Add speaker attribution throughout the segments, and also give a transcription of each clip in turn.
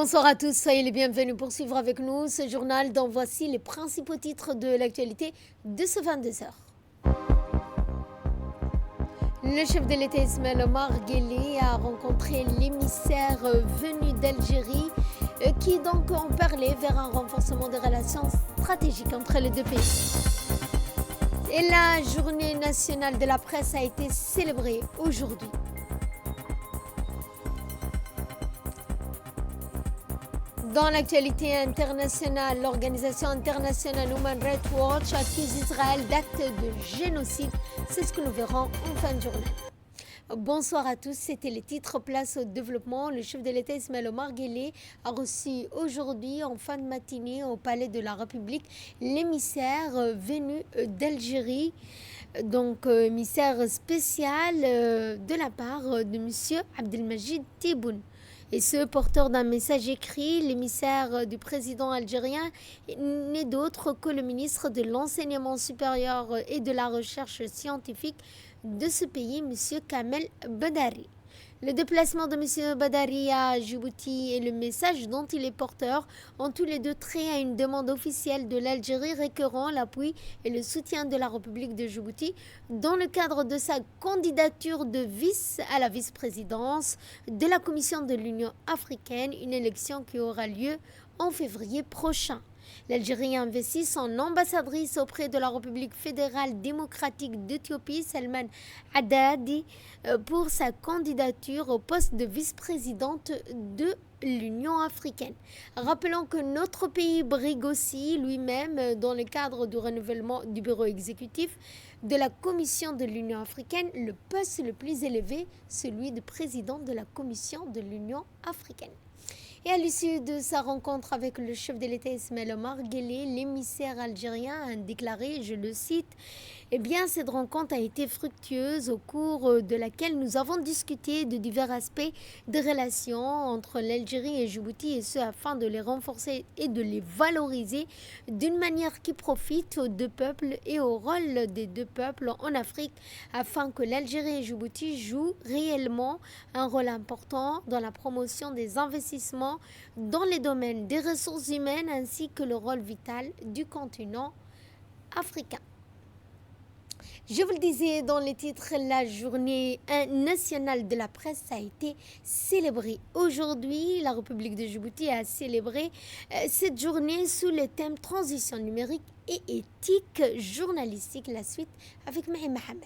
Speaker 1: Bonsoir à tous, soyez les bienvenus pour suivre avec nous ce journal dont voici les principaux titres de l'actualité de ce 22h. Le chef de l'État Ismaël Omar Guelleh a rencontré l'émissaire venu d'Algérie qui donc ont parlé vers un renforcement des relations stratégiques entre les deux pays. Et la journée nationale de la presse a été célébrée aujourd'hui. Dans l'actualité internationale, l'organisation internationale Human Rights Watch accuse Israël d'actes de génocide. C'est ce que nous verrons en fin de journée. Bonsoir à tous, c'était les titres. Place au développement. Le chef de l'État Ismaël Omar Guelleh a reçu aujourd'hui en fin de matinée au Palais de la République l'émissaire venu d'Algérie, donc émissaire spécial de la part de M. Abdelmajid Tebboune. Et ce porteur d'un message écrit, l'émissaire du président algérien n'est d'autre que le ministre de l'Enseignement supérieur et de la Recherche scientifique de ce pays, M. Kamel Badari. Le déplacement de M. Badari à Djibouti et le message dont il est porteur ont tous les deux trait à une demande officielle de l'Algérie requérant l'appui et le soutien de la République de Djibouti dans le cadre de sa candidature de à la vice-présidence de la Commission de l'Union africaine, une élection qui aura lieu en février prochain. L'Algérie a investi son ambassadrice auprès de la République fédérale démocratique d'Éthiopie, Salman Haddadi, pour sa candidature au poste de vice-présidente de l'Union africaine. Rappelons que notre pays brigue aussi lui-même, dans le cadre du renouvellement du bureau exécutif de la Commission de l'Union africaine, le poste le plus élevé, celui de président de la Commission de l'Union africaine. Et à l'issue de sa rencontre avec le chef de l'État Ismaël Omar Guelleh, l'émissaire algérien a déclaré, je le cite, « Eh bien, cette rencontre a été fructueuse au cours de laquelle nous avons discuté de divers aspects des relations entre l'Algérie et Djibouti et ce afin de les renforcer et de les valoriser d'une manière qui profite aux deux peuples et au rôle des deux peuples en Afrique afin que l'Algérie et Djibouti jouent réellement un rôle important dans la promotion des investissements dans les domaines des ressources humaines ainsi que le rôle vital du continent africain. » Je vous le disais dans les titres, la journée nationale de la presse a été célébrée. Aujourd'hui, la République de Djibouti a célébré cette journée sous le thème transition numérique et éthique journalistique. La suite avec Mahi Mohamed.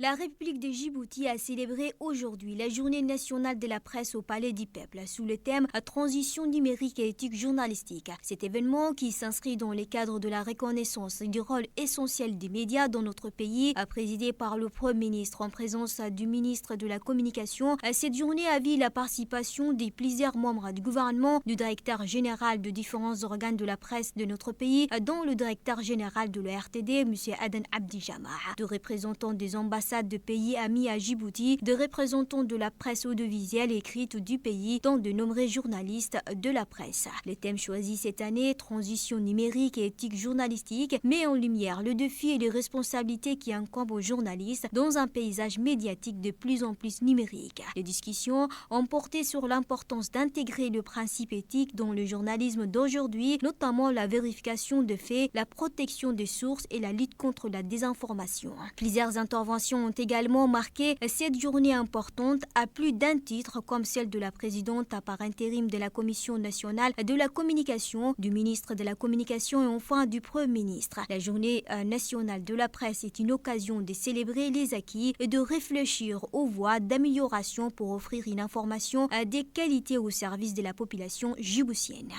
Speaker 2: La République de Djibouti a célébré aujourd'hui la journée nationale de la presse au Palais du Peuple sous le thème « Transition numérique et éthique journalistique ». Cet événement, qui s'inscrit dans le cadre de la reconnaissance du rôle essentiel des médias dans notre pays, présidé par le Premier ministre en présence du ministre de la Communication, cette journée a vu la participation de plusieurs membres du gouvernement, du directeur général de différents organes de la presse de notre pays, dont le directeur général de la RTD, M. Aden Abdijamah, de représentants des ambassades de pays amis à Djibouti, de représentants de la presse audiovisuelle écrite du pays, dont de nombreux journalistes de la presse. Le thème choisi cette année, transition numérique et éthique journalistique, met en lumière le défi et les responsabilités qui incombent aux journalistes dans un paysage médiatique de plus en plus numérique. Les discussions ont porté sur l'importance d'intégrer le principe éthique dans le journalisme d'aujourd'hui, notamment la vérification de faits, la protection des sources et la lutte contre la désinformation. Plusieurs interventions ont également marqué cette journée importante à plus d'un titre, comme celle de la présidente par intérim de la Commission nationale de la communication, du ministre de la Communication et enfin du Premier ministre. La journée nationale de la presse est une occasion de célébrer les acquis et de réfléchir aux voies d'amélioration pour offrir une information de qualité au service de la population djiboutienne.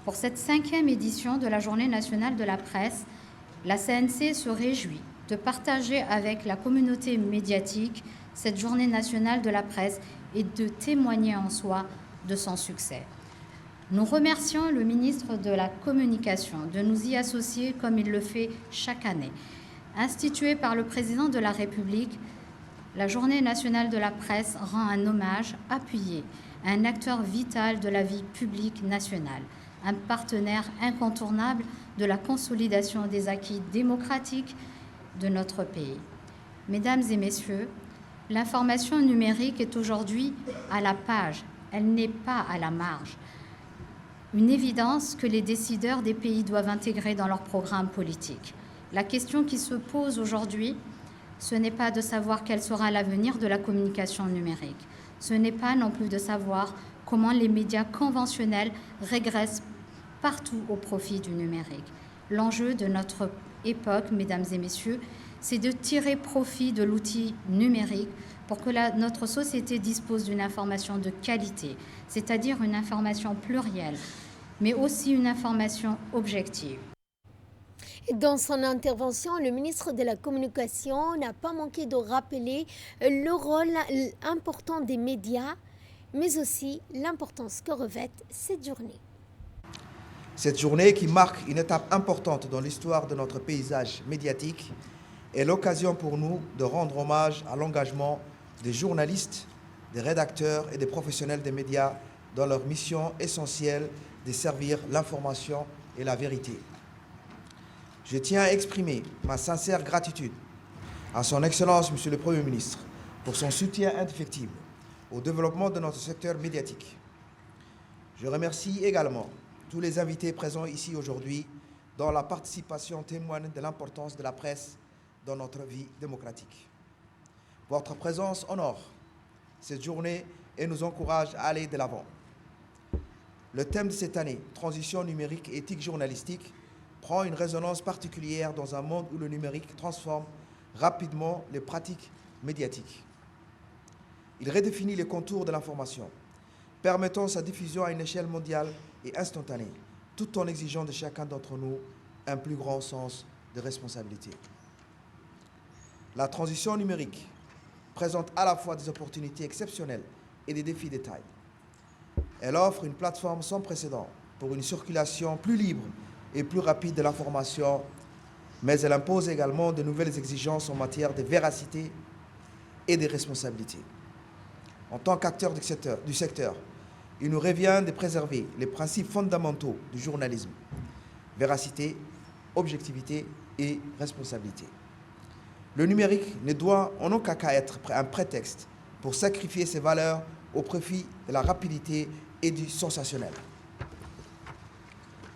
Speaker 3: Pour cette 5e édition de la Journée nationale de la presse, la CNC se réjouit de partager avec la communauté médiatique cette Journée nationale de la presse et de témoigner en soi de son succès. Nous remercions le ministre de la Communication de nous y associer comme il le fait chaque année. Instituée par le président de la République, la Journée nationale de la presse rend un hommage appuyé à un acteur vital de la vie publique nationale, un partenaire incontournable de la consolidation des acquis démocratiques de notre pays. Mesdames et messieurs, L'information numérique est aujourd'hui à la page, elle n'est pas à la marge. Une évidence que les décideurs des pays doivent intégrer dans leur programme politique. La question qui se pose aujourd'hui, ce n'est pas de savoir quel sera l'avenir de la communication numérique. Ce n'est pas non plus de savoir comment les médias conventionnels régressent partout au profit du numérique. L'enjeu de notre époque, mesdames et messieurs, c'est de tirer profit de l'outil numérique pour que notre société dispose d'une information de qualité, c'est-à-dire une information plurielle, mais aussi une information objective.
Speaker 1: Dans son intervention, le ministre de la Communication n'a pas manqué de rappeler le rôle important des médias, mais aussi l'importance que revêt cette journée.
Speaker 4: Cette journée qui marque une étape importante dans l'histoire de notre paysage médiatique est l'occasion pour nous de rendre hommage à l'engagement des journalistes, des rédacteurs et des professionnels des médias dans leur mission essentielle de servir l'information et la vérité. Je tiens à exprimer ma sincère gratitude à son Excellence, Monsieur le Premier ministre, pour son soutien indéfectible au développement de notre secteur médiatique. Je remercie également tous les invités présents ici aujourd'hui, dont la participation témoigne de l'importance de la presse dans notre vie démocratique. Votre présence honore cette journée et nous encourage à aller de l'avant. Le thème de cette année, transition numérique et éthique journalistique, prend une résonance particulière dans un monde où le numérique transforme rapidement les pratiques médiatiques. Il redéfinit les contours de l'information, permettant sa diffusion à une échelle mondiale et instantanée, tout en exigeant de chacun d'entre nous un plus grand sens de responsabilité. La transition numérique présente à la fois des opportunités exceptionnelles et des défis de taille. Elle offre une plateforme sans précédent pour une circulation plus libre et plus rapide de l'information, mais elle impose également de nouvelles exigences en matière de véracité et de responsabilité. En tant qu'acteurs du secteur, il nous revient de préserver les principes fondamentaux du journalisme: véracité, objectivité et responsabilité. Le numérique ne doit en aucun cas être un prétexte pour sacrifier ses valeurs au profit de la rapidité et du sensationnel.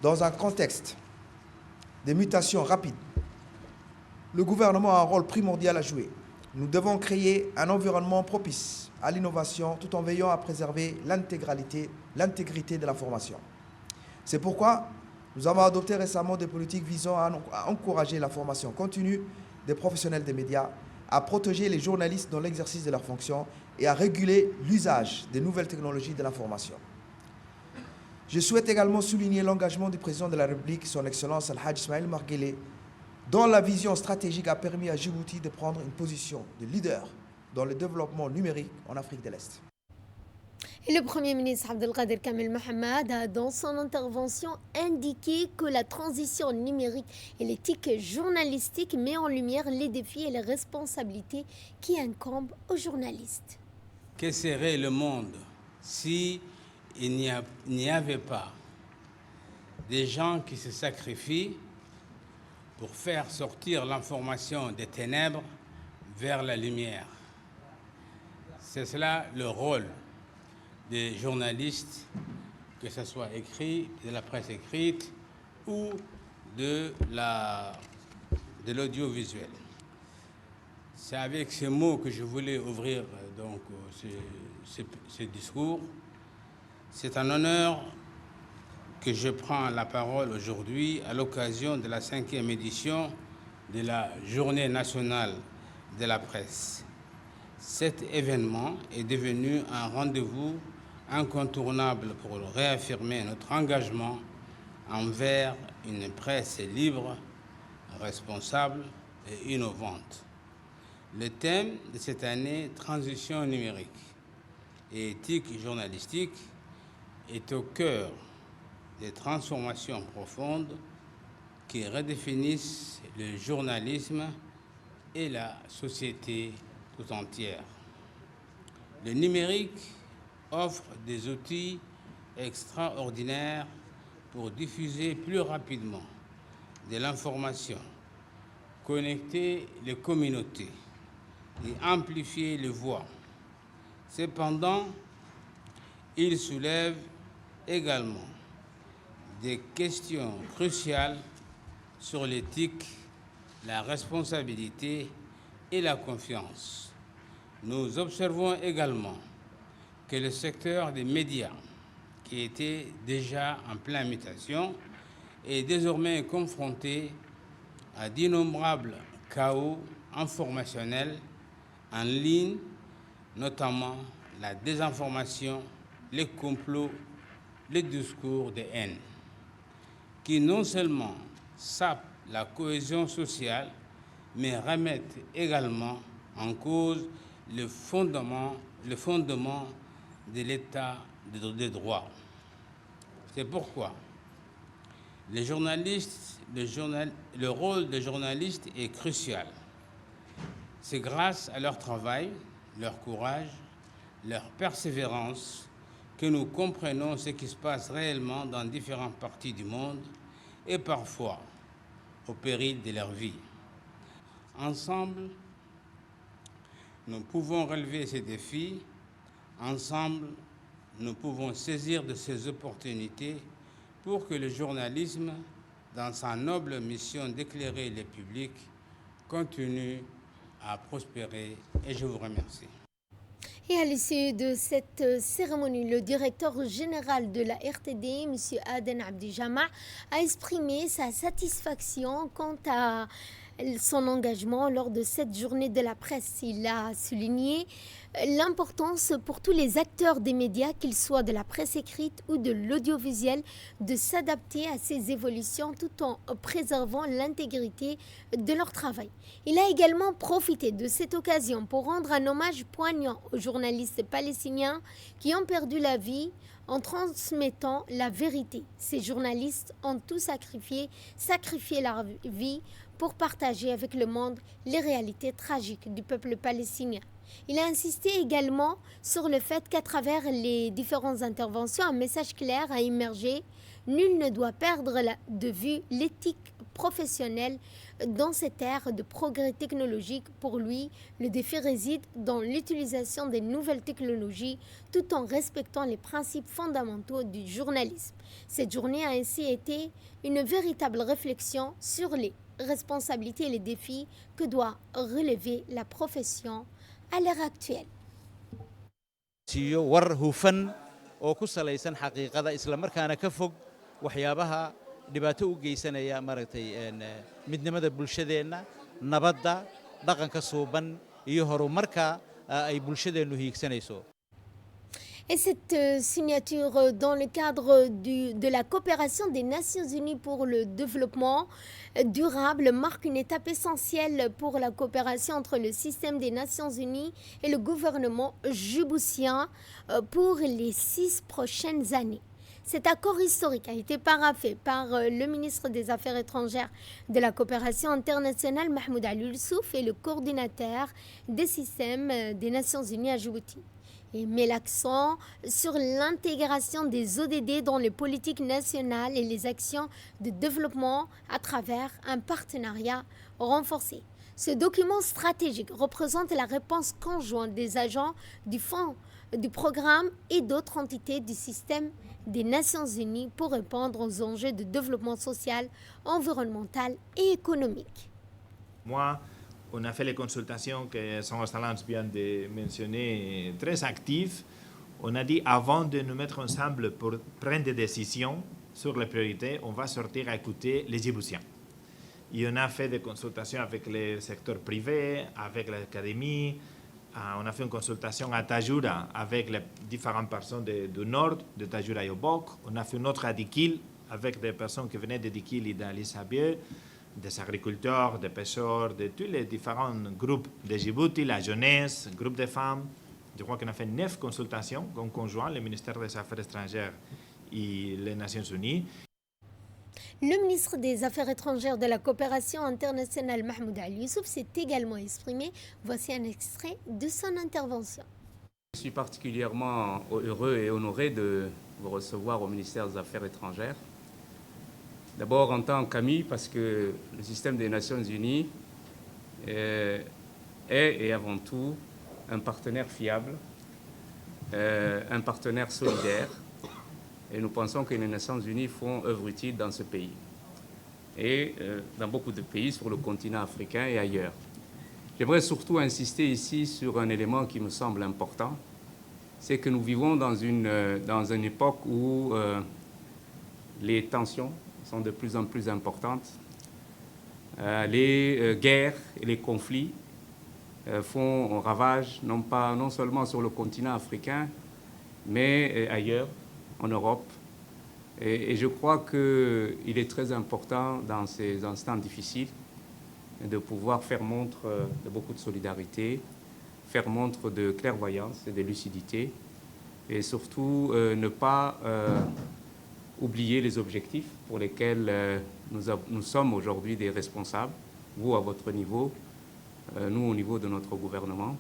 Speaker 4: Dans un contexte de mutations rapides, le gouvernement a un rôle primordial à jouer. Nous devons créer un environnement propice à l'innovation tout en veillant à préserver l'intégrité de l'information. C'est pourquoi nous avons adopté récemment des politiques visant à encourager la formation continue des professionnels des médias, à protéger les journalistes dans l'exercice de leurs fonctions et à réguler l'usage des nouvelles technologies de l'information. Je souhaite également souligner l'engagement du président de la République, son Excellence Al-Hajj Ismaïl Omar Guelleh, dont la vision stratégique a permis à Djibouti de prendre une position de leader dans le développement numérique en Afrique de l'Est.
Speaker 1: Et le Premier ministre Abdelkader Kamel Mohamed a, dans son intervention, indiqué que la transition numérique et l'éthique journalistique met en lumière les défis et les responsabilités qui incombent aux journalistes.
Speaker 5: Que serait le monde si il n'y avait pas des gens qui se sacrifient pour faire sortir l'information des ténèbres vers la lumière? C'est cela le rôle des journalistes, que ce soit écrit, de la presse écrite ou de l'audiovisuel. C'est avec ces mots que je voulais ouvrir donc ce discours. C'est un honneur que je prends la parole aujourd'hui à l'occasion de la 5e édition de la Journée nationale de la presse. Cet événement est devenu un rendez-vous incontournable pour réaffirmer notre engagement envers une presse libre, responsable et innovante. Le thème de cette année, transition numérique et éthique journalistique, est au cœur des transformations profondes qui redéfinissent le journalisme et la société tout entière. Le numérique offre des outils extraordinaires pour diffuser plus rapidement de l'information, connecter les communautés, et amplifier les voix. Cependant, il soulève également des questions cruciales sur l'éthique, la responsabilité et la confiance. Nous observons également que le secteur des médias, qui était déjà en pleine mutation, est désormais confronté à d'innombrables chaos informationnels en ligne, notamment la désinformation, les complots, les discours de haine, qui non seulement sapent la cohésion sociale, mais remettent également en cause le fondement de l'État de droit. C'est pourquoi le rôle des journalistes est crucial. C'est grâce à leur travail, leur courage, leur persévérance que nous comprenons ce qui se passe réellement dans différentes parties du monde et parfois au péril de leur vie. Ensemble, nous pouvons relever ces défis. Ensemble, nous pouvons saisir de ces opportunités pour que le journalisme, dans sa noble mission d'éclairer les publics, continue à prospérer. Et je vous remercie.
Speaker 1: Et à l'issue de cette cérémonie, le directeur général de la RTD, M. Aden Abdi Jama, a exprimé sa satisfaction quant à son engagement lors de cette journée de la presse. Il a souligné l'importance pour tous les acteurs des médias, qu'ils soient de la presse écrite ou de l'audiovisuel, de s'adapter à ces évolutions tout en préservant l'intégrité de leur travail. Il a également profité de cette occasion pour rendre un hommage poignant aux journalistes palestiniens qui ont perdu la vie en transmettant la vérité. Ces journalistes ont tout sacrifié leur vie pour partager avec le monde les réalités tragiques du peuple palestinien. Il a insisté également sur le fait qu'à travers les différentes interventions, un message clair a émergé. Nul ne doit perdre de vue l'éthique professionnelle dans cette ère de progrès technologique. Pour lui, le défi réside dans l'utilisation des nouvelles technologies tout en respectant les principes fondamentaux du journalisme. Cette journée a ainsi été une véritable réflexion sur les responsabilités et les défis que doit relever la profession à l'heure actuelle.
Speaker 6: war hufan oo ku salaysan xaqiiqada isla markaana ka fog waxyaabaha dhibaato u geysanaya midnimada bulshadeena, nabadda, dhaqanka suuban iyo horumarka ay bulshadeenu hiigsanayso.
Speaker 1: Et cette signature dans le cadre de la coopération des Nations Unies pour le développement durable marque une étape essentielle pour la coopération entre le système des Nations Unies et le gouvernement djiboutien pour les 6 prochaines années. Cet accord historique a été paraphé par le ministre des Affaires étrangères de la coopération internationale, Mahmoud Ali Youssouf, et le coordinateur des systèmes des Nations Unies à Djibouti. Il met l'accent sur l'intégration des ODD dans les politiques nationales et les actions de développement à travers un partenariat renforcé. Ce document stratégique représente la réponse conjointe des agents du Fonds, du programme et d'autres entités du système des Nations Unies pour répondre aux enjeux de développement social, environnemental et économique.
Speaker 7: On a fait les consultations que son Excellence vient de mentionner, très actives. On a dit, avant de nous mettre ensemble pour prendre des décisions sur les priorités, on va sortir à écouter les Djiboutiens. Et on a fait des consultations avec le secteur privé, avec l'académie. On a fait une consultation à Tajoura avec les différentes personnes du nord, de Tajoura et Obok. On a fait une autre à Dikil avec des personnes qui venaient de Dikil et d'Alisabie, des agriculteurs, des pêcheurs, de tous les différents groupes de Djibouti, la jeunesse, groupe de femmes. Je crois qu'on a fait 9 consultations en conjoint, le ministère des Affaires étrangères et les Nations Unies.
Speaker 1: Le ministre des Affaires étrangères de la coopération internationale, Mahmoud Ali Youssouf, s'est également exprimé. Voici un extrait de son intervention.
Speaker 8: Je suis particulièrement heureux et honoré de vous recevoir au ministère des Affaires étrangères. D'abord en tant qu'ami, parce que le système des Nations Unies est est et avant tout un partenaire fiable, un partenaire solidaire. Et nous pensons que les Nations Unies font œuvre utile dans ce pays et dans beaucoup de pays sur le continent africain et ailleurs. J'aimerais surtout insister ici sur un élément qui me semble important, c'est que nous vivons dans une époque où les tensions sont de plus en plus importantes. Les guerres et les conflits font ravage non seulement sur le continent africain, mais ailleurs, en Europe. Et je crois qu'il est très important dans ces instants difficiles de pouvoir faire montre de beaucoup de solidarité, faire montre de clairvoyance et de lucidité, et surtout ne pas oublier les objectifs pour lesquels nous sommes aujourd'hui des responsables, vous à votre niveau, nous au niveau de notre gouvernement.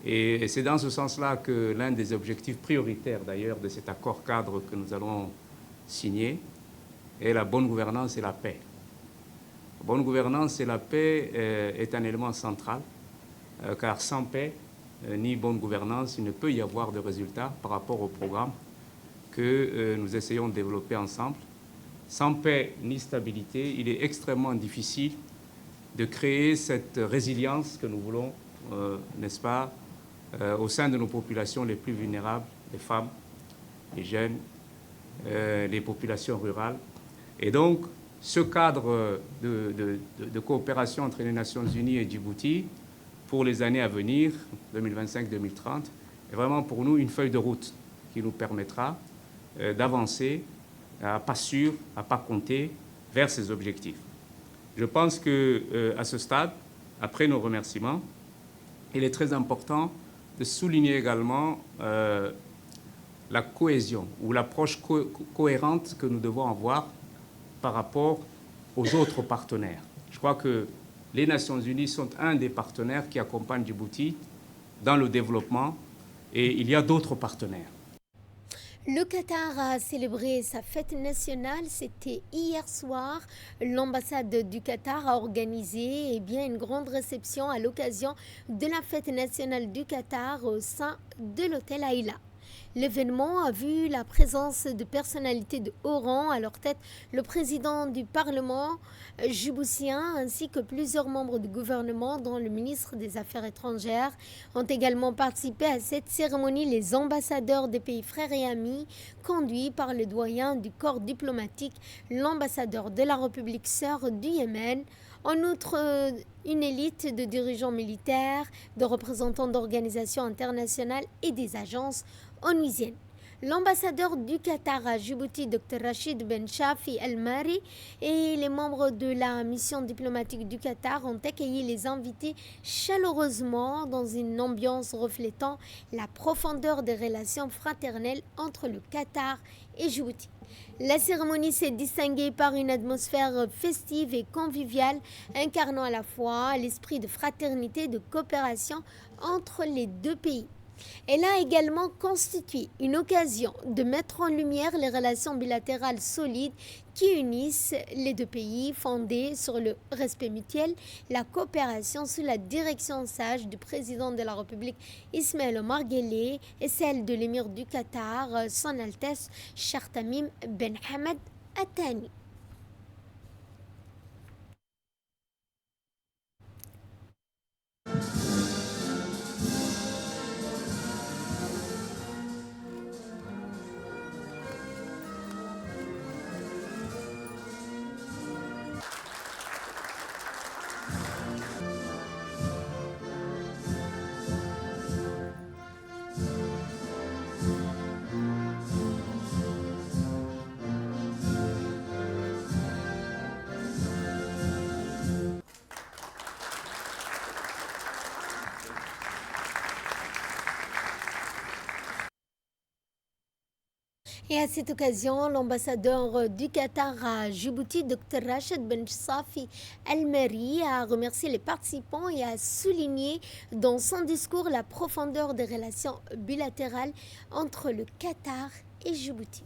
Speaker 8: Et c'est dans ce sens-là que l'un des objectifs prioritaires d'ailleurs de cet accord cadre que nous allons signer est la bonne gouvernance et la paix. La bonne gouvernance et la paix est un élément central, car sans paix ni bonne gouvernance, il ne peut y avoir de résultats par rapport au programme que nous essayons de développer ensemble. Sans paix ni stabilité, il est extrêmement difficile de créer cette résilience que nous voulons, n'est-ce pas, au sein de nos populations les plus vulnérables, les femmes, les jeunes, les populations rurales. Et donc, ce cadre de coopération entre les Nations Unies et Djibouti pour les années à venir, 2025-2030, est vraiment pour nous une feuille de route qui nous permettra d'avancer à pas sûr, à pas compter, vers ces objectifs. Je pense qu'à ce stade, après nos remerciements, il est très important de souligner également la cohésion ou l'approche cohérente que nous devons avoir par rapport aux autres partenaires. Je crois que les Nations Unies sont un des partenaires qui accompagnent Djibouti dans le développement et il y a d'autres partenaires.
Speaker 1: Le Qatar a célébré sa fête nationale, c'était hier soir. L'ambassade du Qatar a organisé une grande réception à l'occasion de la fête nationale du Qatar au sein de l'hôtel Aïla. L'événement a vu la présence de personnalités de haut rang, à leur tête le président du Parlement djiboutien ainsi que plusieurs membres du gouvernement, dont le ministre des Affaires étrangères. Ont également participé à cette cérémonie les ambassadeurs des pays frères et amis, conduits par le doyen du corps diplomatique, l'ambassadeur de la République sœur du Yémen. En outre, une élite de dirigeants militaires, de représentants d'organisations internationales et des agences onusiennes. L'ambassadeur du Qatar à Djibouti, Dr Rachid Ben Shafi El-Mari, et les membres de la mission diplomatique du Qatar ont accueilli les invités chaleureusement dans une ambiance reflétant la profondeur des relations fraternelles entre le Qatar et Djibouti. La cérémonie s'est distinguée par une atmosphère festive et conviviale, incarnant à la fois l'esprit de fraternité et de coopération entre les deux pays. Elle a également constitué une occasion de mettre en lumière les relations bilatérales solides qui unissent les deux pays, fondées sur le respect mutuel, la coopération sous la direction sage du président de la République Ismaël Omar Guelleh et celle de l'émir du Qatar, Son Altesse Cheikh Tamim Ben Hamad Al Thani. Et à cette occasion, l'ambassadeur du Qatar à Djibouti, Dr Rachid Ben Shafi El-Mari, a remercié les participants et a souligné dans son discours la profondeur des relations bilatérales entre le Qatar et Djibouti.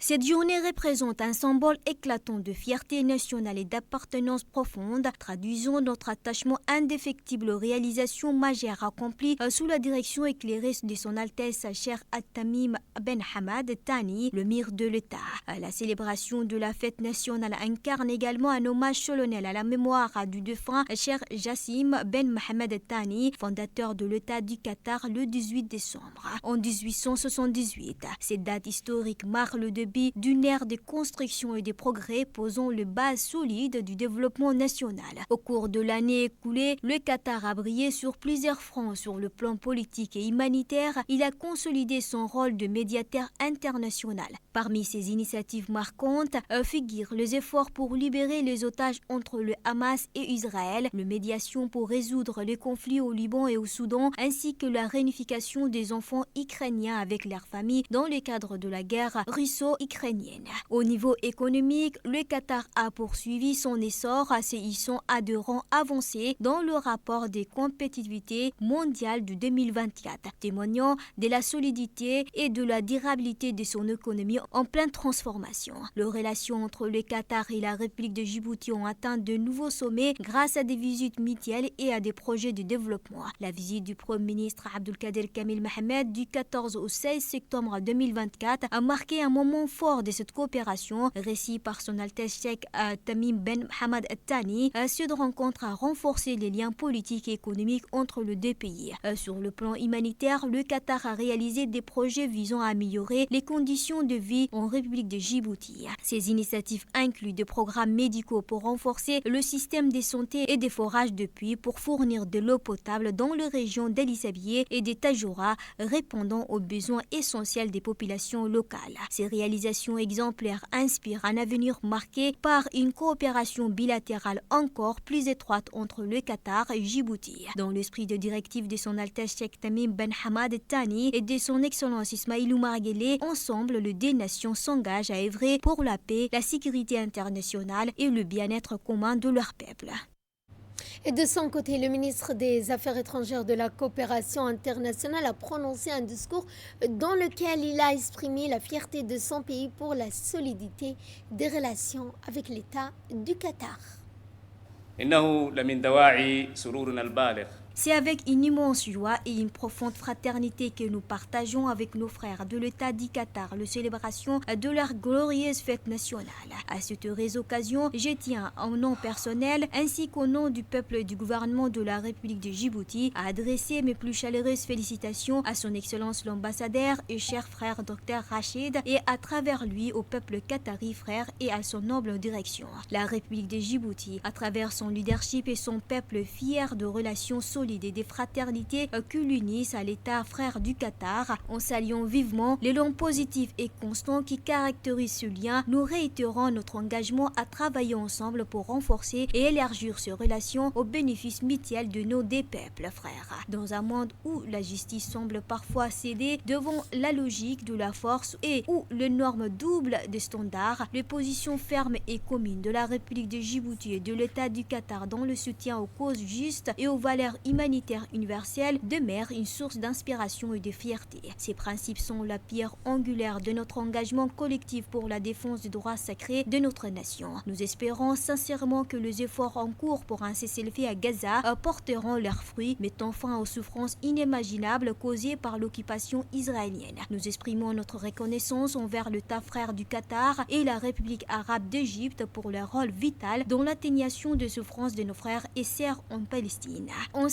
Speaker 2: Cette journée représente un symbole éclatant de fierté nationale et d'appartenance profonde, traduisant notre attachement indéfectible aux réalisations majeures accomplies sous la direction éclairée de son Altesse Cheikh Tamim Ben Hamad Thani, le mire de l'État. La célébration de la fête nationale incarne également un hommage solennel à la mémoire du défunt Cheikh Jassim Ben Mohamed Thani, fondateur de l'État du Qatar le 18 décembre. En 1878, cette date historique marque le début d'une ère de construction et de progrès posant le base solide du développement national. Au cours de l'année écoulée, le Qatar a brillé sur plusieurs fronts. Sur le plan politique et humanitaire, il a consolidé son rôle de médiateur international. Parmi ses initiatives marquantes figurent les efforts pour libérer les otages entre le Hamas et Israël, la médiation pour résoudre les conflits au Liban et au Soudan, ainsi que la réunification des enfants ukrainiens avec leurs familles dans le cadre de la guerre russo-ukrainienne. Au niveau économique, le Qatar a poursuivi son essor, se hissant à de rangs avancés dans le rapport des compétitivités mondiales de 2024, témoignant de la solidité et de la durabilité de son économie en pleine transformation. Les relations entre le Qatar et la République de Djibouti ont atteint de nouveaux sommets grâce à des visites mutuelles et à des projets de développement. La visite du Premier ministre Abdelkader Kamil Mohamed du 14 au 16 septembre 2024 a marqué un moment fort de cette coopération, récit par son Altesse Cheikh Tamim Ben Hamad Thani. Cette rencontre a renforcé les liens politiques et économiques entre les deux pays. Sur le plan humanitaire, le Qatar a réalisé des projets visant à améliorer les conditions de vie en République de Djibouti. Ces initiatives incluent des programmes médicaux pour renforcer le système de santé et des forages de puits pour fournir de l'eau potable dans les régions d'El Isabieh et de Tajoura, répondant aux besoins essentiels des populations locales. Ces réalisations exemplaires inspirent un avenir marqué par une coopération bilatérale encore plus étroite entre le Qatar et Djibouti. Dans l'esprit de directive de son Altesse Cheikh Tamim Ben Hamad Thani et de son Excellence Ismaïl Oumar Guelleh, ensemble, les deux nations s'engagent à œuvrer pour la paix, la sécurité internationale et le bien-être commun de leur peuple.
Speaker 1: Et de son côté, le ministre des Affaires étrangères de la coopération internationale a prononcé un discours dans lequel il a exprimé la fierté de son pays pour la solidité des relations avec l'État du Qatar.
Speaker 2: C'est avec une immense joie et une profonde fraternité que nous partageons avec nos frères de l'État du Qatar la célébration de leur glorieuse fête nationale. À cette heureuse occasion, je tiens, en nom personnel ainsi qu'au nom du peuple et du gouvernement de la République de Djibouti, à adresser mes plus chaleureuses félicitations à son Excellence l'ambassadeur et cher frère Dr Rachid et à travers lui au peuple qatari frère et à son noble direction. La République de Djibouti, à travers son leadership et son peuple fier de relations solides et des fraternités qui l'unissent à l'État frère du Qatar. En saluant vivement l'élan positif et constant qui caractérise ce lien, nous réitérons notre engagement à travailler ensemble pour renforcer et élargir ces relations au bénéfice mutuel de nos deux peuples frères. Dans un monde où la justice semble parfois céder devant la logique de la force et où les normes doublent des standards, les positions fermes et communes de la République de Djibouti et de l'État du Qatar dans le soutien aux causes justes et aux valeurs humanitaire universelle demeure une source d'inspiration et de fierté. Ces principes sont la pierre angulaire de notre engagement collectif pour la défense des droits sacrés de notre nation. Nous espérons sincèrement que les efforts en cours pour un cessez-le-feu à Gaza porteront leurs fruits, mettant fin aux souffrances inimaginables causées par l'occupation israélienne. Nous exprimons notre reconnaissance envers l'État frère du Qatar et la République arabe d'Égypte pour leur rôle vital dans l'atténuation des souffrances de nos frères et sœurs en Palestine. En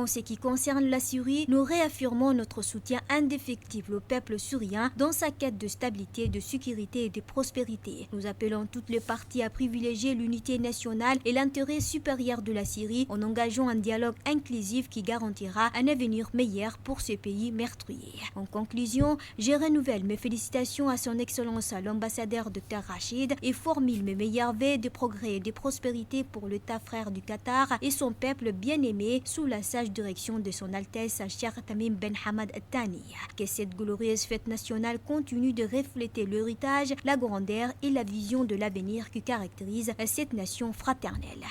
Speaker 2: ce qui concerne la Syrie, nous réaffirmons notre soutien indéfectible au peuple syrien dans sa quête de stabilité, de sécurité et de prospérité. Nous appelons toutes les parties à privilégier l'unité nationale et l'intérêt supérieur de la Syrie en engageant un dialogue inclusif qui garantira un avenir meilleur pour ce pays meurtrier. En conclusion, je renouvelle mes félicitations à son Excellence l'ambassadeur Dr Rachid et formule mes meilleurs vœux de progrès et de prospérité pour l'État frère du Qatar et son peuple bien-aimé sous la sage direction de son Altesse Cheikh Tamim Ben Hamad Thani. Que cette glorieuse fête nationale continue de refléter l'héritage, la grandeur et la vision de l'avenir qui caractérise cette nation fraternelle.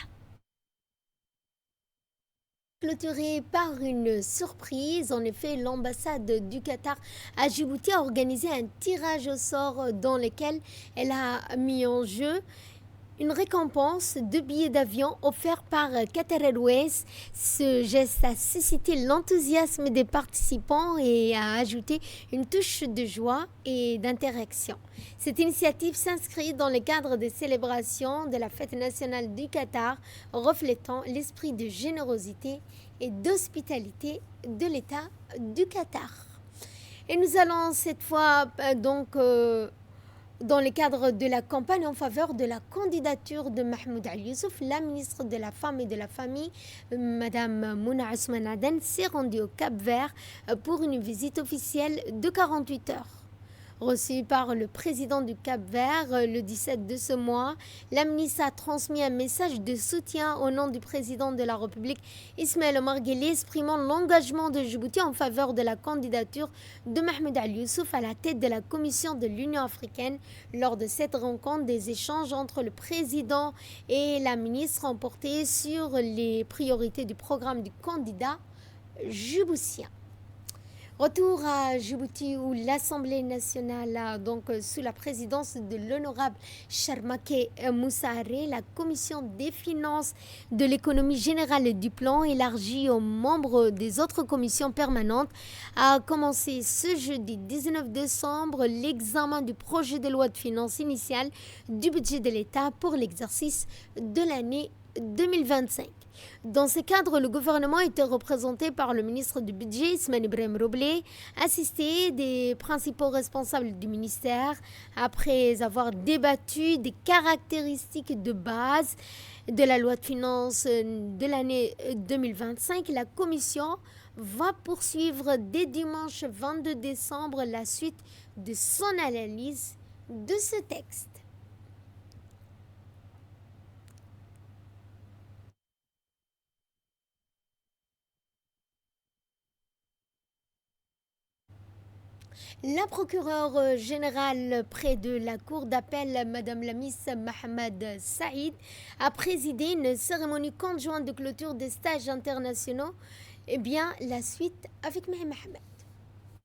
Speaker 1: clôturée par une surprise. En effet, l'ambassade du Qatar à Djibouti a organisé un tirage au sort dans lequel elle a mis en jeu une récompense de billets d'avion offert par Qatar Airways. Ce geste a suscité l'enthousiasme des participants et a ajouté une touche de joie et d'interaction. Cette initiative s'inscrit dans le cadre des célébrations de la fête nationale du Qatar, reflétant l'esprit de générosité et d'hospitalité de l'État du Qatar. Et nous allons cette fois dans le cadre de la campagne en faveur de la candidature de Mahmoud Ali Youssouf, la ministre de la Femme et de la Famille, Madame Mouna Ousmane Aden, s'est rendue au Cap-Vert pour une visite officielle de 48 heures. Reçue par le président du Cap-Vert le 17 de ce mois, la ministre a transmis un message de soutien au nom du président de la République, Ismaël Omar Guelleh, exprimant l'engagement de Djibouti en faveur de la candidature de Mahmoud Ali Youssouf à la tête de la Commission de l'Union africaine. Lors de cette rencontre, des échanges entre le président et la ministre ont porté sur les priorités du programme du candidat djiboutien. Retour à Djibouti où l'Assemblée nationale a sous la présidence de l'honorable Charmaké Moussaharé, la commission des finances, de l'économie générale et du plan, élargie aux membres des autres commissions permanentes, a commencé ce jeudi 19 décembre l'examen du projet de loi de finances initiale du budget de l'État pour l'exercice de l'année 2025. Dans ce cadre, le gouvernement était représenté par le ministre du Budget, Ismaël Ibrahim Roblé, assisté des principaux responsables du ministère. Après avoir débattu des caractéristiques de base de la loi de finances de l'année 2025, la commission va poursuivre dès dimanche 22 décembre la suite de son analyse de ce texte. La procureure générale près de la cour d'appel, Madame la Miss Mohamed Saïd, a présidé une cérémonie conjointe de clôture des stages internationaux. Eh bien, la suite avec Mohamed.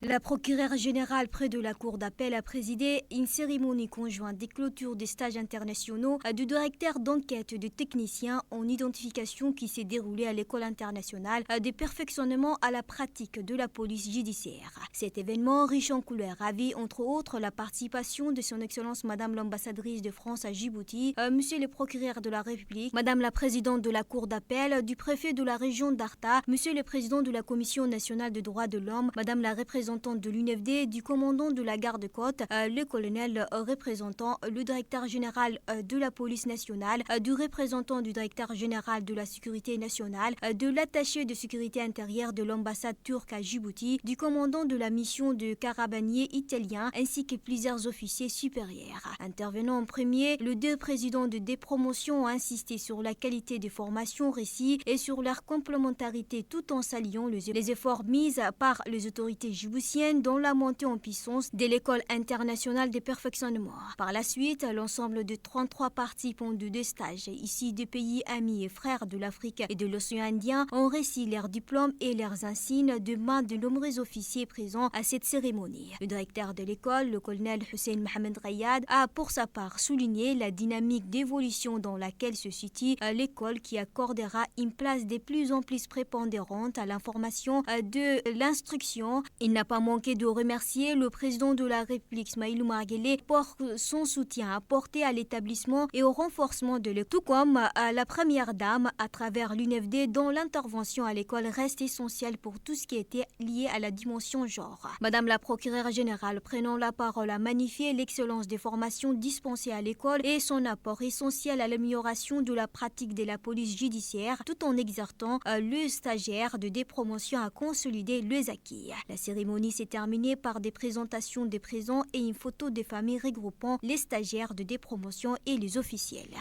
Speaker 2: La procureure générale près de la cour d'appel a présidé une cérémonie conjointe des clôtures des stages internationaux du directeur d'enquête de techniciens en identification qui s'est déroulé à l'école internationale des perfectionnements à la pratique de la police judiciaire. Cet événement riche en couleurs avait entre autres la participation de son Excellence Madame l'ambassadrice de France à Djibouti, Monsieur le procureur de la République, Madame la présidente de la cour d'appel, du préfet de la région d'Arta, Monsieur le président de la Commission nationale des droits de l'homme, Madame la représentante de l'UNFD, du commandant de la garde-côte, le colonel représentant le directeur général de la police nationale, du représentant du directeur général de la sécurité nationale, de l'attaché de sécurité intérieure de l'ambassade turque à Djibouti, du commandant de la mission de carabiniers italien, ainsi que plusieurs officiers supérieurs. Intervenant en premier, les deux présidents de des promotions ont insisté sur la qualité des formations récits et sur leur complémentarité tout en saluant les efforts mis par les autorités djiboutiennes dans la montée en puissance de l'école internationale des perfectionnements. Par la suite, l'ensemble de 33 participants de deux stages ici des pays amis et frères de l'Afrique et de l'océan Indien ont reçu leurs diplômes et leurs insignes de main de nombreux officiers présents à cette cérémonie. Le directeur de l'école, le colonel Hussein Mohamed Rayad, a pour sa part souligné la dynamique d'évolution dans laquelle se situe l'école qui accordera une place de plus en plus prépondérante à l'information de l'instruction. Il n'a pas manqué de remercier le président de la République, Ismaël Omar Guelleh, pour son soutien apporté à l'établissement et au renforcement de l'école, tout comme à la première dame à travers l'UNFD, dont l'intervention à l'école reste essentielle pour tout ce qui était lié à la dimension genre. Madame la procureure générale, prenant la parole, a magnifié l'excellence des formations dispensées à l'école et son apport essentiel à l'amélioration de la pratique de la police judiciaire, tout en exhortant le stagiaire de des promotions à consolider les acquis. La cérémonie s'est terminée par des présentations des présents et une photo des familles regroupant les stagiaires de des promotions et les officiels.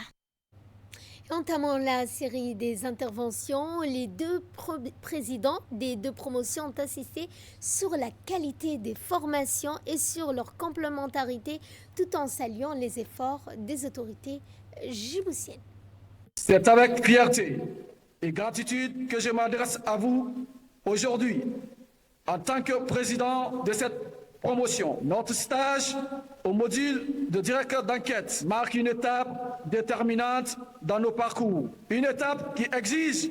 Speaker 1: Entamant la série des interventions, les deux présidents des deux promotions ont insisté sur la qualité des formations et sur leur complémentarité, tout en saluant les efforts des autorités djiboutiennes.
Speaker 9: C'est avec fierté et gratitude que je m'adresse à vous aujourd'hui en tant que président de cette promotion. Notre stage au module de directeur d'enquête marque une étape déterminante dans nos parcours. Une étape qui exige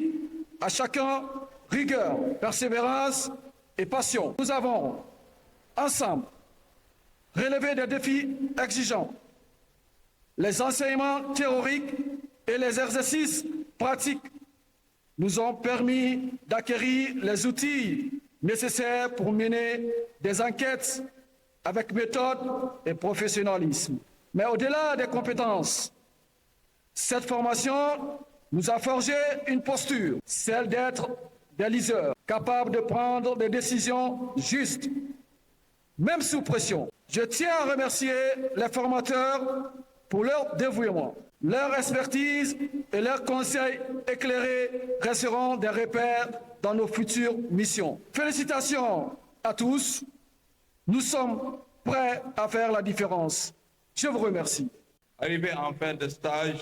Speaker 9: à chacun rigueur, persévérance et passion. Nous avons ensemble relevé des défis exigeants. Les enseignements théoriques et les exercices pratiques nous ont permis d'acquérir les outils nécessaires pour mener des enquêtes avec méthode et professionnalisme. Mais au-delà des compétences, cette formation nous a forgé une posture, celle d'être des leaders, capables de prendre des décisions justes, même sous pression. Je tiens à remercier les formateurs pour leur dévouement. Leur expertise et leurs conseils éclairés resteront des repères dans nos futures missions. Félicitations à tous. Nous sommes prêts à faire la différence. Je vous remercie.
Speaker 10: Arrivé en fin de stage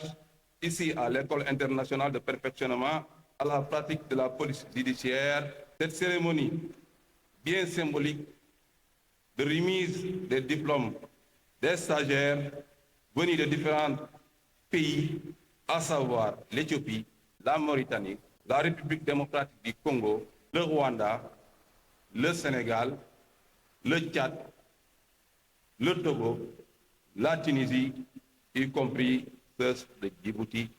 Speaker 10: ici à l'École internationale de perfectionnement à la pratique de la police judiciaire, cette cérémonie bien symbolique de remise des diplômes des stagiaires venus de différents pays, à savoir l'Éthiopie, la Mauritanie, la République démocratique du Congo, le Rwanda, le Sénégal, le Tchad, le Togo, la Tunisie, y compris ceux de Djibouti,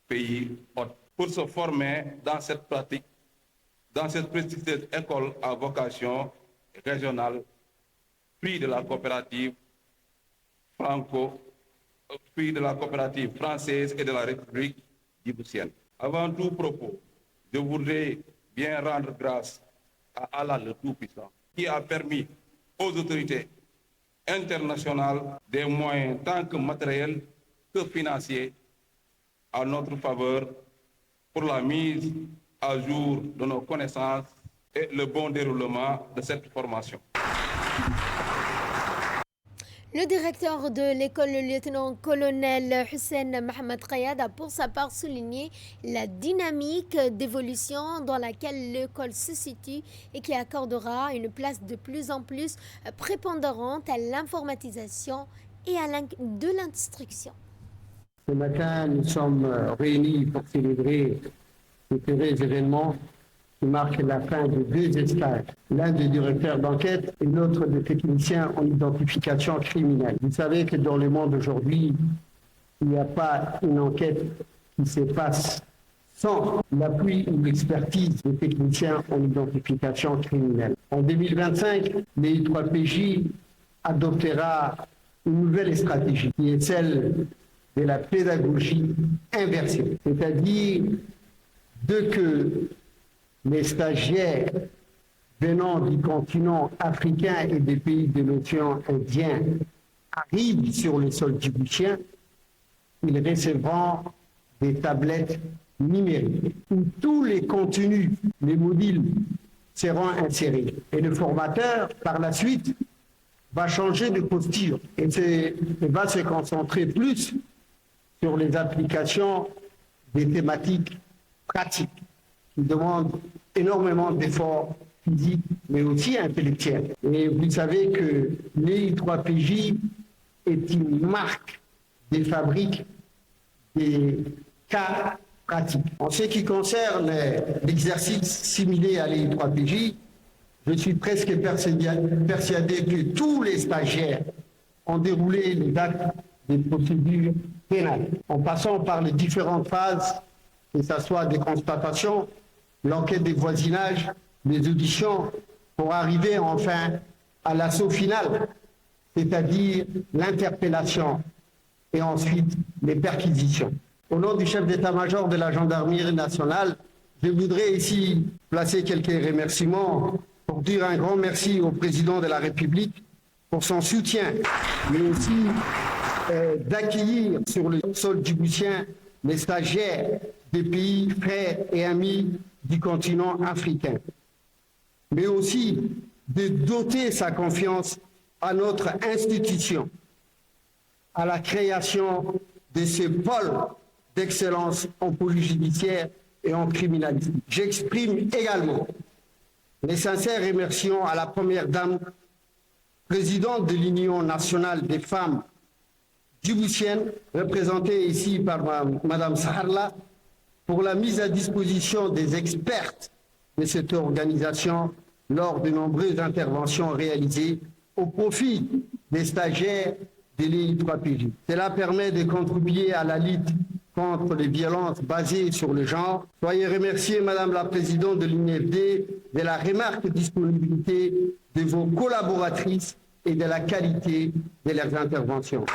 Speaker 10: pays hôte, pour se former dans cette pratique, dans cette prestigieuse école à vocation régionale, prix de la coopérative française et de la République djiboutienne. Avant tout propos, je voudrais bien rendre grâce à Allah le Tout-Puissant, qui a permis aux autorités internationales des moyens tant que matériels que financiers à notre faveur pour la mise à jour de nos connaissances et le bon déroulement de cette formation.
Speaker 1: Le directeur de l'école, le lieutenant-colonel Hussein Mohamed Kayad, a pour sa part souligné la dynamique d'évolution dans laquelle l'école se situe et qui accordera une place de plus en plus prépondérante à l'informatisation et de l'instruction.
Speaker 11: Ce matin, nous sommes réunis pour célébrer ce heureux événement qui marque la fin de 2 stages, l'un de directeur d'enquête et l'autre de technicien en identification criminelle. Vous savez que dans le monde aujourd'hui, il n'y a pas une enquête qui se passe sans l'appui ou l'expertise des techniciens en identification criminelle. En 2025, l'EI3PJ adoptera une nouvelle stratégie qui est celle de la pédagogie inversée, c'est-à-dire que les stagiaires venant du continent africain et des pays de l'océan Indien arrivent sur le sol djiboutien, ils recevront des tablettes numériques où tous les contenus, les modules seront insérés. Et le formateur, par la suite, va changer de posture et va se concentrer plus sur les applications des thématiques pratiques qui demandent énormément d'efforts physiques, mais aussi intellectuels. Et vous savez que l'EI3PJ est une marque des fabriques des cas pratiques. En ce qui concerne l'exercice similé à l'EI3PJ, je suis presque persuadé que tous les stagiaires ont déroulé les actes des procédures pénales, en passant par les différentes phases, que ce soit des constatations, l'enquête des voisinages, les auditions, pour arriver enfin à l'assaut final, c'est-à-dire l'interpellation et ensuite les perquisitions. Au nom du chef d'état-major de la gendarmerie nationale, je voudrais ici placer quelques remerciements pour dire un grand merci au président de la République pour son soutien, mais aussi d'accueillir sur le sol djiboutien les stagiaires des pays frères et amis du continent africain, mais aussi de doter sa confiance à notre institution, à la création de ce pôle d'excellence en police judiciaire et en criminalistique. J'exprime également mes sincères remerciements à la Première Dame, présidente de l'Union nationale des femmes djiboutiennes, représentée ici par Madame Saharla, pour la mise à disposition des expertes de cette organisation lors de nombreuses interventions réalisées au profit des stagiaires de l'EI3PJ. Cela permet de contribuer à la lutte contre les violences basées sur le genre. Soyez remerciée, Madame la Présidente de l'UNFD, de la remarque disponibilité de vos collaboratrices et de la qualité de leurs interventions.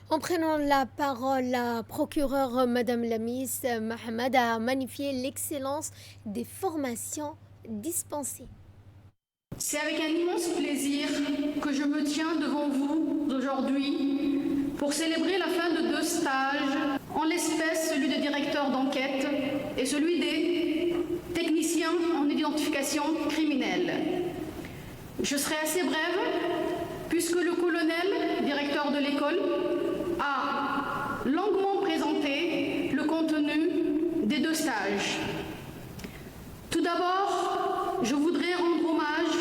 Speaker 1: En prenant la parole, la procureure Madame Lamis Mohamed a magnifié l'excellence des formations dispensées.
Speaker 12: C'est avec un immense plaisir que je me tiens devant vous aujourd'hui pour célébrer la fin de 2 stages, en l'espèce celui de directeur d'enquête et celui des techniciens en identification criminelle. Je serai assez brève puisque le colonel, directeur de l'école, a longuement présenté le contenu des 2 stages. Tout d'abord, je voudrais rendre hommage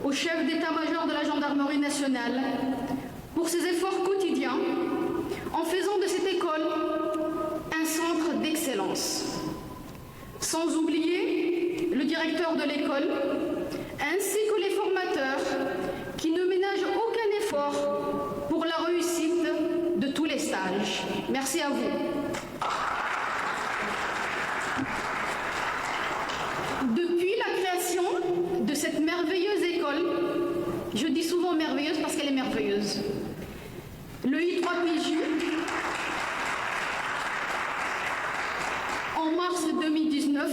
Speaker 12: au chef d'état-major de la gendarmerie nationale pour ses efforts quotidiens en faisant de cette école un centre d'excellence. Sans oublier le directeur de l'école ainsi que les formateurs qui ne ménagent aucun effort pour la réussite de tous les stages. Merci à vous. Depuis la création de cette merveilleuse école, je dis souvent merveilleuse parce qu'elle est merveilleuse, le I3PJ, en mars 2019,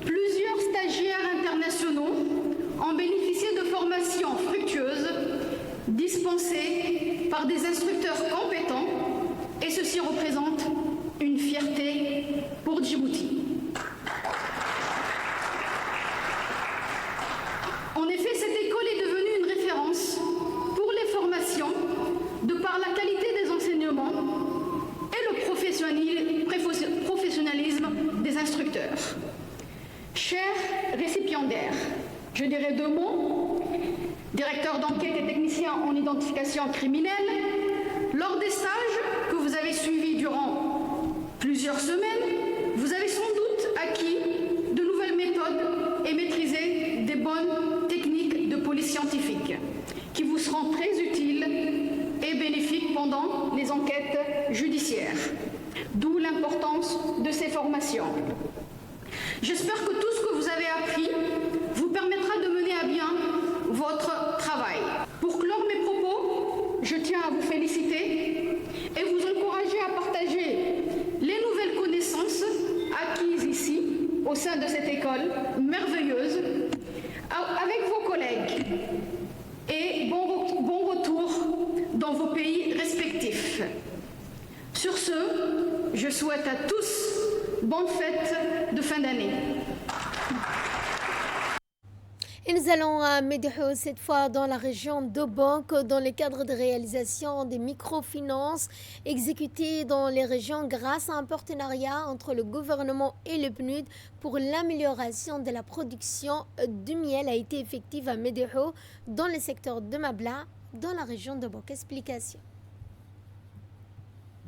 Speaker 12: plusieurs stagiaires internationaux ont bénéficié de formations fructueuses dispensées par des instructeurs compétents et ceci représente une fierté pour Djibouti. En effet, cette école est devenue une référence pour les formations de par la qualité des enseignements et le professionnalisme des instructeurs. Chers récipiendaires, je dirais 2 mots. Directeur d'enquête et technicien en identification criminelle, lors des stages que vous avez suivis durant plusieurs semaines, vous avez sans doute acquis de nouvelles méthodes et maîtrisé des bonnes techniques de police scientifique qui vous seront très utiles et bénéfiques pendant les enquêtes judiciaires. D'où l'importance de ces formations. J'espère que tout ce que vous avez appris vous permettra de mener à bien votre travail. Pour clore mes propos, je tiens à vous féliciter et vous encourager à partager les nouvelles connaissances acquises ici, au sein de cette école merveilleuse, avec vos collègues. Et bon retour dans vos pays respectifs. Sur ce, je souhaite à tous bonne fête de fin d'année.
Speaker 1: Et nous allons à Médého, cette fois dans la région d'Obok, dans le cadre de réalisation des microfinances exécutées dans les régions grâce à un partenariat entre le gouvernement et le PNUD pour l'amélioration de la production du miel a été effective à Médého, dans le secteur de Mabla, dans la région d'Obok. Explication.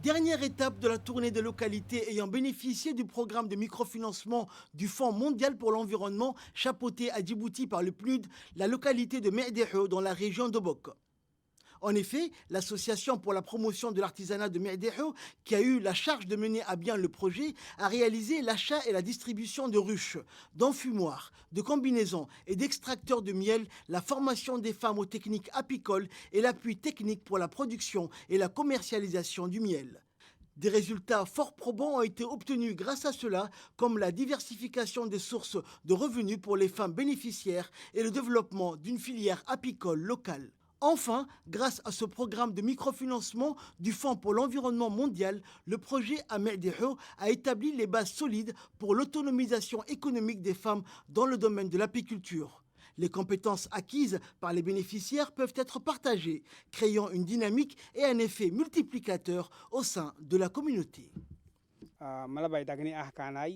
Speaker 13: Dernière étape de la tournée des localités ayant bénéficié du programme de microfinancement du Fonds mondial pour l'environnement chapeauté à Djibouti par le PNUD, la localité de Médého dans la région d'Obok. En effet, l'association pour la promotion de l'artisanat de Médého, qui a eu la charge de mener à bien le projet, a réalisé l'achat et la distribution de ruches, d'enfumoirs, de combinaisons et d'extracteurs de miel, la formation des femmes aux techniques apicoles et l'appui technique pour la production et la commercialisation du miel. Des résultats fort probants ont été obtenus grâce à cela, comme la diversification des sources de revenus pour les femmes bénéficiaires et le développement d'une filière apicole locale. Enfin, grâce à ce programme de microfinancement du Fonds pour l'environnement mondial, le projet à Médého a établi les bases solides pour l'autonomisation économique des femmes dans le domaine de l'apiculture. Les compétences acquises par les bénéficiaires peuvent être partagées, créant une dynamique et un effet multiplicateur au sein de la communauté.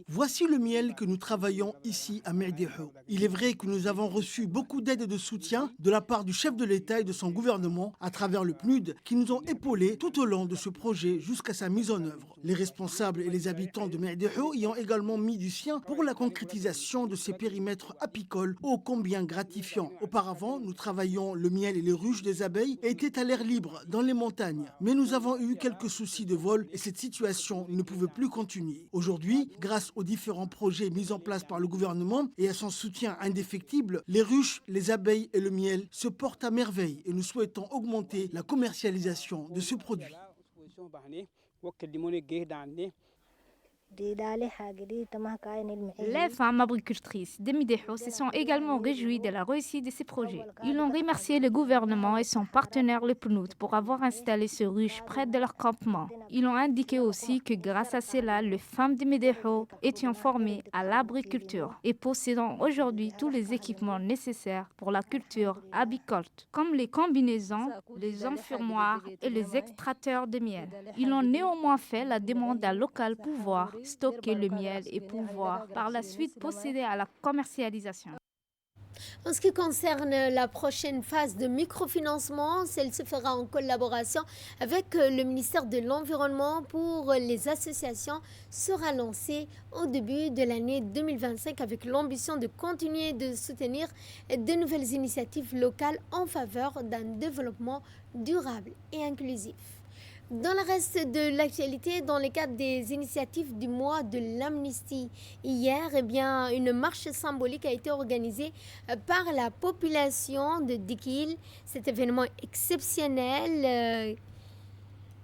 Speaker 13: Voici le miel que nous travaillons ici à Merdehou. Il est vrai que nous avons reçu beaucoup d'aide et de soutien de la part du chef de l'État et de son gouvernement à travers le PNUD qui nous ont épaulés tout au long de ce projet jusqu'à sa mise en œuvre. Les responsables et les habitants de Merdehou y ont également mis du sien pour la concrétisation de ces périmètres apicoles ô combien gratifiants. Auparavant, nous travaillions le miel et les ruches des abeilles étaient à l'air libre dans les montagnes. Mais nous avons eu quelques soucis de vol et cette situation ne pouvait plus continuer. Aujourd'hui, grâce aux différents projets mis en place par le gouvernement et à son soutien indéfectible, les ruches, les abeilles et le miel se portent à merveille et nous souhaitons augmenter la commercialisation de ce produit.
Speaker 14: Les femmes agricultrices de Médéhou se sont également réjouies de la réussite de ces projets. Ils ont remercié le gouvernement et son partenaire le PNUD pour avoir installé ce ruche près de leur campement. Ils ont indiqué aussi que grâce à cela, les femmes de Médéhou étaient formées à l'agriculture et possédant aujourd'hui tous les équipements nécessaires pour la culture abicole, comme les combinaisons, les enfumoirs et les extracteurs de miel. Ils ont néanmoins fait la demande à local pouvoir stocker le miel et pouvoir par la suite procéder à la commercialisation.
Speaker 1: En ce qui concerne la prochaine phase de microfinancement, celle se fera en collaboration avec le ministère de l'Environnement pour les associations, sera lancée au début de l'année 2025 avec l'ambition de continuer de soutenir de nouvelles initiatives locales en faveur d'un développement durable et inclusif. Dans le reste de l'actualité, dans le cadre des initiatives du mois de l'amnistie, hier, une marche symbolique a été organisée par la population de Dikil. Cet événement exceptionnel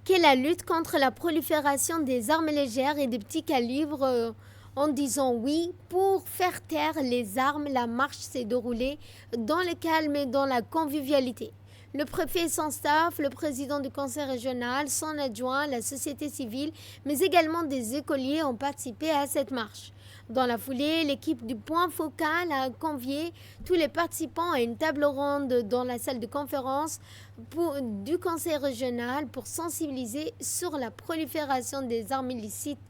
Speaker 1: qu'est la lutte contre la prolifération des armes légères et des petits calibres. En disant oui, pour faire taire les armes, la marche s'est déroulée dans le calme et dans la convivialité. Le préfet et son staff, le président du conseil régional, son adjoint, la société civile, mais également des écoliers ont participé à cette marche. Dans la foulée, l'équipe du point focal a convié tous les participants à une table ronde dans la salle de conférence du conseil régional pour sensibiliser sur la prolifération des armes illicites.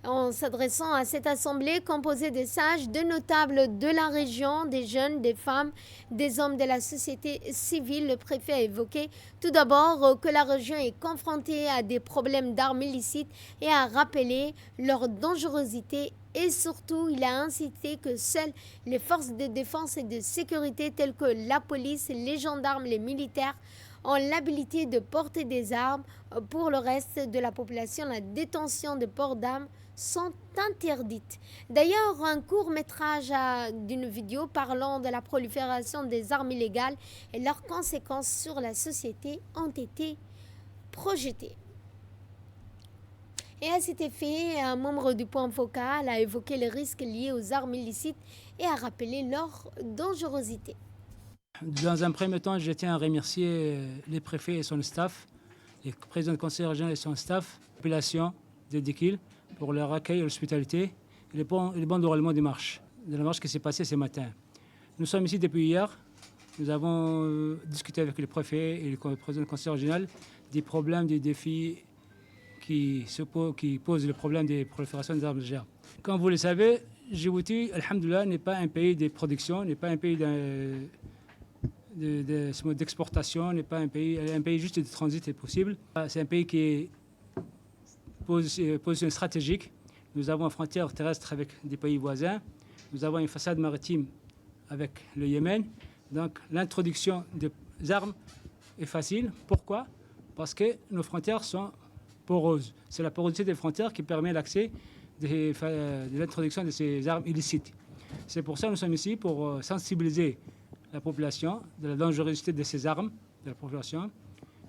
Speaker 1: En s'adressant à cette assemblée composée de sages, de notables de la région, des jeunes, des femmes, des hommes de la société civile, le préfet a évoqué tout d'abord que la région est confrontée à des problèmes d'armes illicites et a rappelé leur dangerosité. Et surtout, il a incité que seules les forces de défense et de sécurité telles que la police, les gendarmes, les militaires ont l'habilité de porter des armes. Pour le reste de la population, la détention de port d'armes sont interdites. D'ailleurs, un court-métrage d'une vidéo parlant de la prolifération des armes illégales et leurs conséquences sur la société ont été projetés. Et à cet effet, un membre du point focal a évoqué les risques liés aux armes illicites et a rappelé leur dangerosité.
Speaker 15: Dans un premier temps, je tiens à remercier les préfets et son staff, les présidents du conseil régional et son staff, la population de Dikil pour leur accueil et l'hospitalité et le bon déroulement de la marche qui s'est passée ce matin. Nous sommes ici depuis hier. Nous avons discuté avec les préfets et le président du conseil régional des problèmes, des défis qui posent le problème des proliférations des armes légères. Comme vous le savez, Djibouti, alhamdoulilah, n'est pas un pays de production, n'est pas un pays d'exportation, n'est pas un pays juste de transit est possible. C'est un pays qui est position stratégique. Nous avons une frontière terrestre avec des pays voisins. Nous avons une façade maritime avec le Yémen. Donc l'introduction des armes est facile. Pourquoi? Parce que nos frontières sont poreuses. C'est la porosité des frontières qui permet l'accès de l'introduction de ces armes illicites. C'est pour ça que nous sommes ici, pour sensibiliser la population de la dangerosité de ces armes, de la population.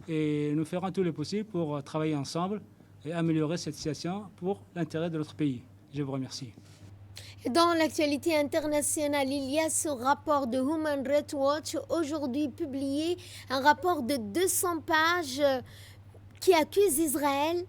Speaker 15: Et nous ferons tout le possible pour travailler ensemble et améliorer cette situation pour l'intérêt de notre pays. Je vous remercie.
Speaker 1: Dans l'actualité internationale, il y a ce rapport de Human Rights Watch, aujourd'hui publié, un rapport de 200 pages qui accuse Israël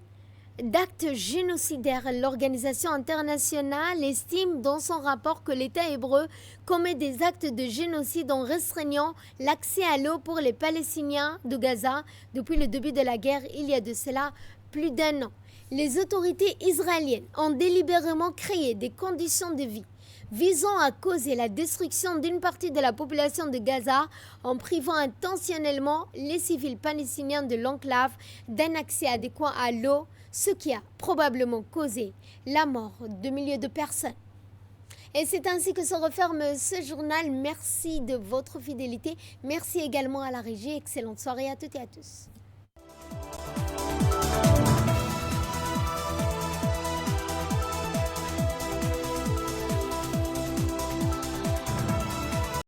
Speaker 1: d'actes génocidaires. L'organisation internationale estime dans son rapport que l'État hébreu commet des actes de génocide en restreignant l'accès à l'eau pour les Palestiniens de Gaza depuis le début de la guerre, il y a de cela plus d'un an. Les autorités israéliennes ont délibérément créé des conditions de vie visant à causer la destruction d'une partie de la population de Gaza en privant intentionnellement les civils palestiniens de l'enclave d'un accès adéquat à l'eau, ce qui a probablement causé la mort de milliers de personnes. Et c'est ainsi que se referme ce journal. Merci de votre fidélité. Merci également à la régie. Excellente soirée à toutes et à tous.